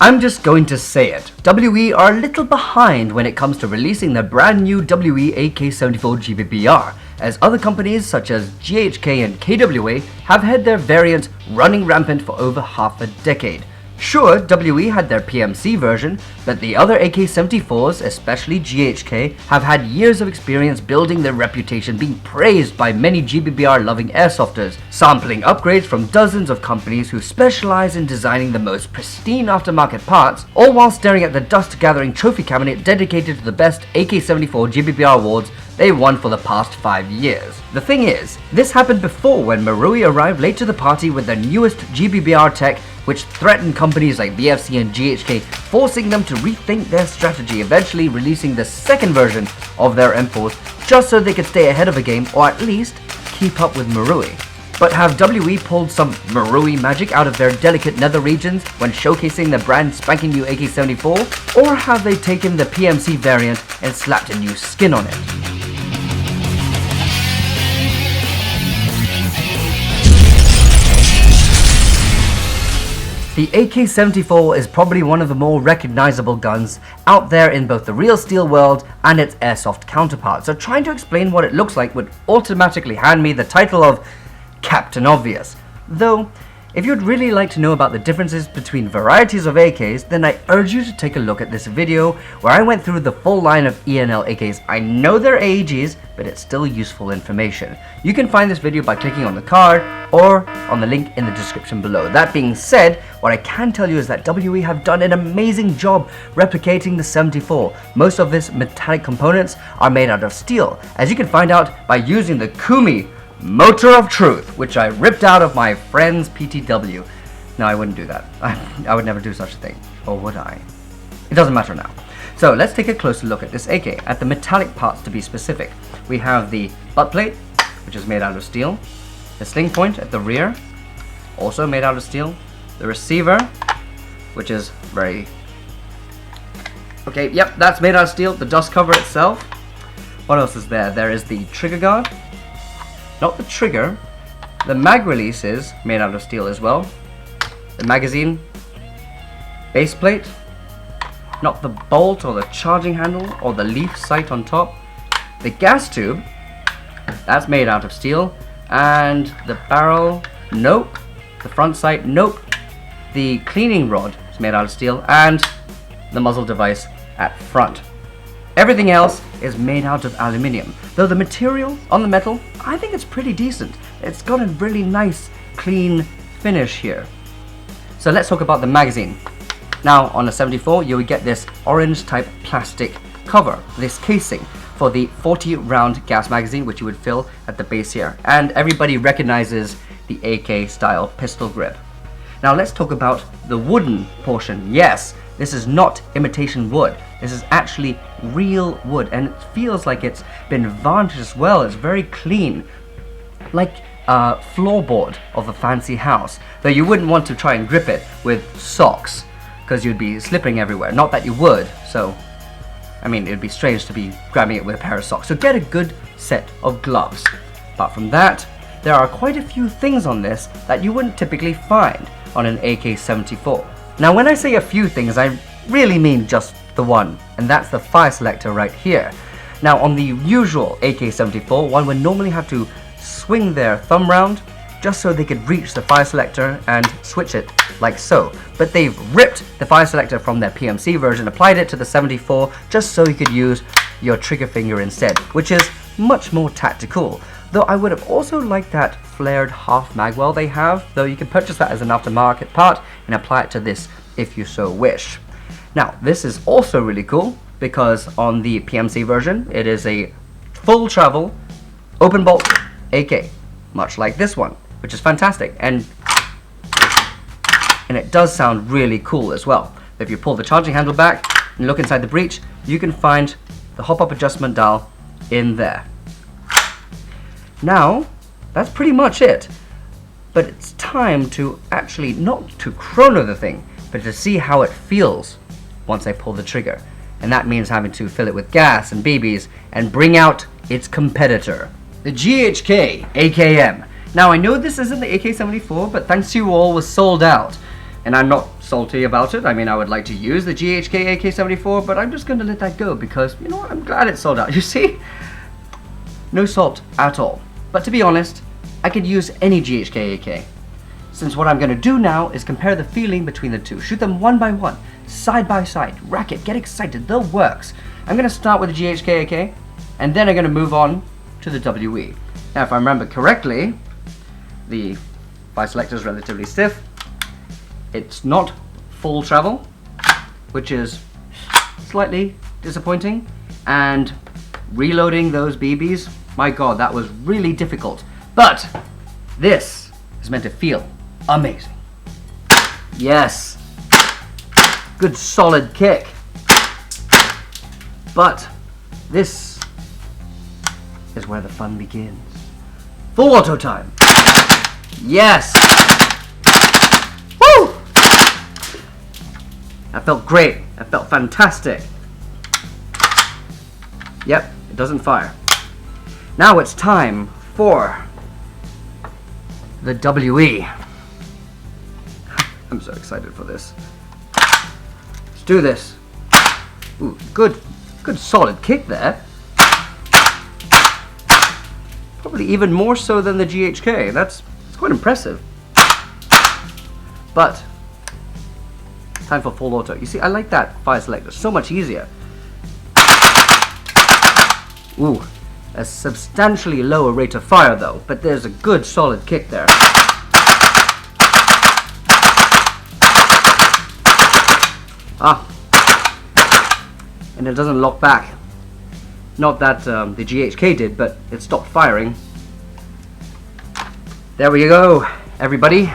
I'm just going to say it. WE are a little behind when it comes to releasing their brand new WE AK74 GBBR, as other companies such as GHK and KWA have had their variants running rampant for over half a decade. Sure, WE had their PMC version, but the other AK74s, especially GHK, have had years of experience building their reputation, being praised by many GBBR-loving airsofters, sampling upgrades from dozens of companies who specialize in designing the most pristine aftermarket parts, all while staring at the dust-gathering trophy cabinet dedicated to the best AK74 GBBR awards they won for the past 5 years. The thing is, this happened before when Marui arrived late to the party with their newest GBBR tech, which threatened companies like BFC and GHK, forcing them to rethink their strategy, eventually releasing the second version of their M4s just so they could stay ahead of the game, or at least keep up with Marui. But have WE pulled some Marui magic out of their delicate nether regions when showcasing the brand spanking new AK74, or have they taken the PMC variant and slapped a new skin on it? The AK74 is probably one of the more recognizable guns out there in both the real steel world and its airsoft counterpart, so trying to explain what it looks like would automatically hand me the title of Captain Obvious. Though, if you'd really like to know about the differences between varieties of AKs, then I urge you to take a look at this video where I went through the full line of E&L AKs. I know they're AEGs, but it's still useful information. You can find this video by clicking on the card or on the link in the description below. That being said, what I can tell you is that WE have done an amazing job replicating the 74. Most of its metallic components are made out of steel, as you can find out by using the Kumi Motor of Truth, which I ripped out of my friend's PTW. No, I wouldn't do that. I would never do such a thing. Or would I? It doesn't matter now. So let's take a closer look at this AK, at the metallic parts to be specific. We have the butt plate, which is made out of steel. The sling point at the rear, also made out of steel. The receiver, which is very... Okay, yep, that's made out of steel. The dust cover itself. What else is there? There is the trigger guard. Not the trigger. The mag release is made out of steel as well. The magazine, base plate, not the bolt or the charging handle or the leaf sight on top. The gas tube, that's made out of steel. And the barrel, nope. The front sight, nope. The cleaning rod is made out of steel, and the muzzle device at front. Everything else is made out of aluminium, though the material on the metal, I think it's pretty decent. It's got a really nice, clean finish here. So let's talk about the magazine. Now, on a 74, you would get this orange type plastic cover, this casing, for the 40 round gas magazine, which you would fill at the base here. And everybody recognizes the AK style pistol grip. Now let's talk about the wooden portion. Yes, this is not imitation wood. This is actually real wood, and it feels like it's been varnished as well. It's very clean, like a floorboard of a fancy house. Though you wouldn't want to try and grip it with socks, because you'd be slipping everywhere. Not that you would, so I mean, it'd be strange to be grabbing it with a pair of socks. So get a good set of gloves. Apart from that, there are quite a few things on this that you wouldn't typically find on an AK74. Now, when I say a few things, I really mean just the one, and that's the fire selector right here. Now, on the usual AK74, one would normally have to swing their thumb round just so they could reach the fire selector and switch it like so. But they've ripped the fire selector from their PMC version, applied it to the 74 just so you could use your trigger finger instead, which is much more tactical. Though I would have also liked that flared half magwell they have, though you can purchase that as an aftermarket part and apply it to this if you so wish. Now, this is also really cool because on the PMC version, it is a full travel, open bolt AK, much like this one, which is fantastic, and it does sound really cool as well. If you pull the charging handle back and look inside the breech, you can find the hop-up adjustment dial in there. Now, that's pretty much it, but it's time to actually not to chrono the thing, but to see how it feels once I pull the trigger. And that means having to fill it with gas and BBs and bring out its competitor, the GHK AKM. Now, I know this isn't the AK74, but thanks to you all was sold out, and I'm not salty about it. I mean, I would like to use the GHK AK74, but I'm just going to let that go because, you know what, I'm glad it's sold out. You see? No salt at all. But to be honest, I could use any GHK AK. Since what I'm going to do now is compare the feeling between the two. Shoot them one by one, side by side, rack it, get excited, the works. I'm going to start with the GHK AK, and then I'm going to move on to the WE. Now, if I remember correctly, the fire selector is relatively stiff. It's not full travel, which is slightly disappointing. And reloading those BBs, my god, that was really difficult. But this is meant to feel amazing. Yes, good solid kick. But this is where the fun begins. Full auto time. Yes. Woo! That felt great. That felt fantastic. Yep, it doesn't fire. Now it's time for the WE. I'm so excited for this. Let's do this. Ooh, good solid kick there. Probably even more so than the GHK. That's quite impressive. But time for full auto. You see, I like that fire selector. So much easier. Ooh, a substantially lower rate of fire though, but there's a good solid kick there. And it doesn't lock back. Not that the GHK did, but it stopped firing. There we go, everybody.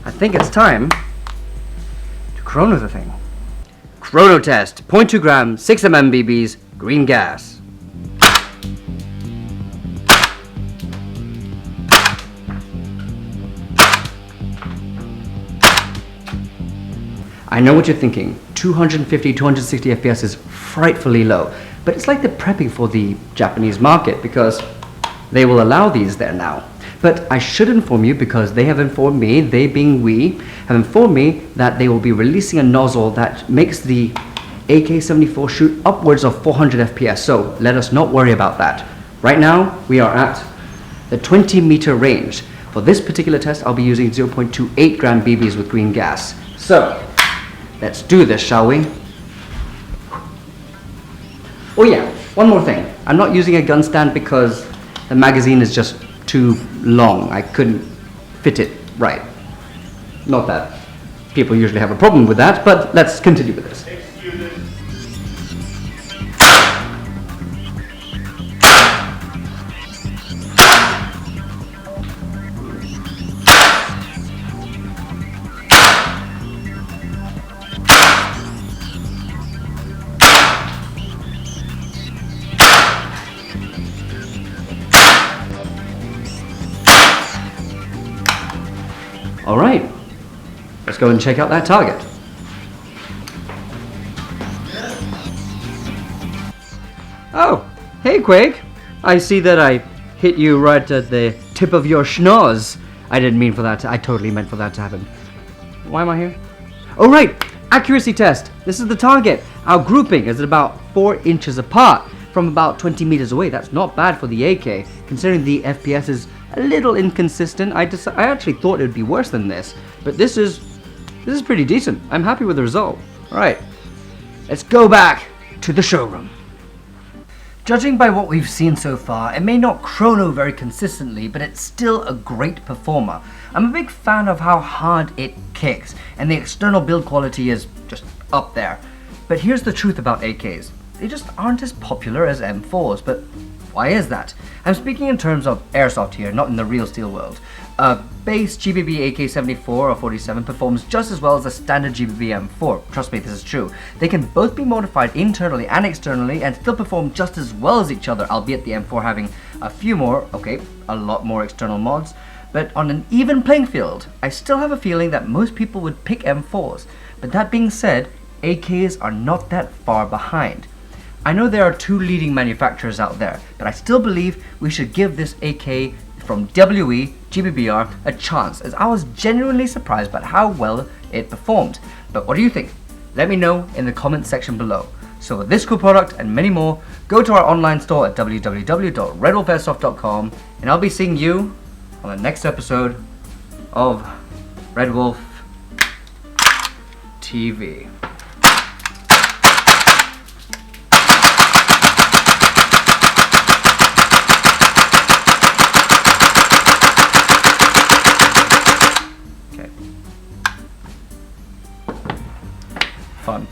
I think it's time to chrono the thing. Chrono test, 0.2 gram, 6 mm BBs, green gas. I know what you're thinking, 250, 260 FPS is frightfully low, but it's like they're prepping for the Japanese market because they will allow these there now. But I should inform you because they have informed me, they being we, have informed me that they will be releasing a nozzle that makes the AK74 shoot upwards of 400 FPS, so let us not worry about that. Right now, we are at the 20-meter range. For this particular test, I'll be using 0.28 gram BBs with green gas. So, let's do this, shall we? Oh yeah, one more thing. I'm not using a gun stand because the magazine is just too long. I couldn't fit it right. Not that people usually have a problem with that, but let's continue with this. Alright, let's go and check out that target. Oh, hey Quake. I see that I hit you right at the tip of your schnoz. I didn't mean for that to, I totally meant for that to happen. Why am I here? Oh right, accuracy test. This is the target. Our grouping is at about 4 inches apart from about 20 meters away. That's not bad for the AK, considering the FPS is a little inconsistent. I actually thought it would be worse than this, but this is pretty decent. I'm happy with the result. All right, let's go back to the showroom. Judging by what we've seen so far, it may not chrono very consistently, but it's still a great performer. I'm a big fan of how hard it kicks, and the external build quality is just up there. But here's the truth about AKs. They just aren't as popular as M4s, but why is that? I'm speaking in terms of airsoft here, not in the real steel world. A base GBB AK74 or 47 performs just as well as a standard GBB M4. Trust me, this is true. They can both be modified internally and externally and still perform just as well as each other, albeit the M4 having a lot more external mods. But on an even playing field, I still have a feeling that most people would pick M4s. But that being said, AKs are not that far behind. I know there are 2 leading manufacturers out there, but I still believe we should give this AK from WE GBBR a chance, as I was genuinely surprised by how well it performed. But what do you think? Let me know in the comments section below. So with this cool product and many more, go to our online store at www.redwolfairsoft.com, and I'll be seeing you on the next episode of RedWolf TV. Okay. Fun.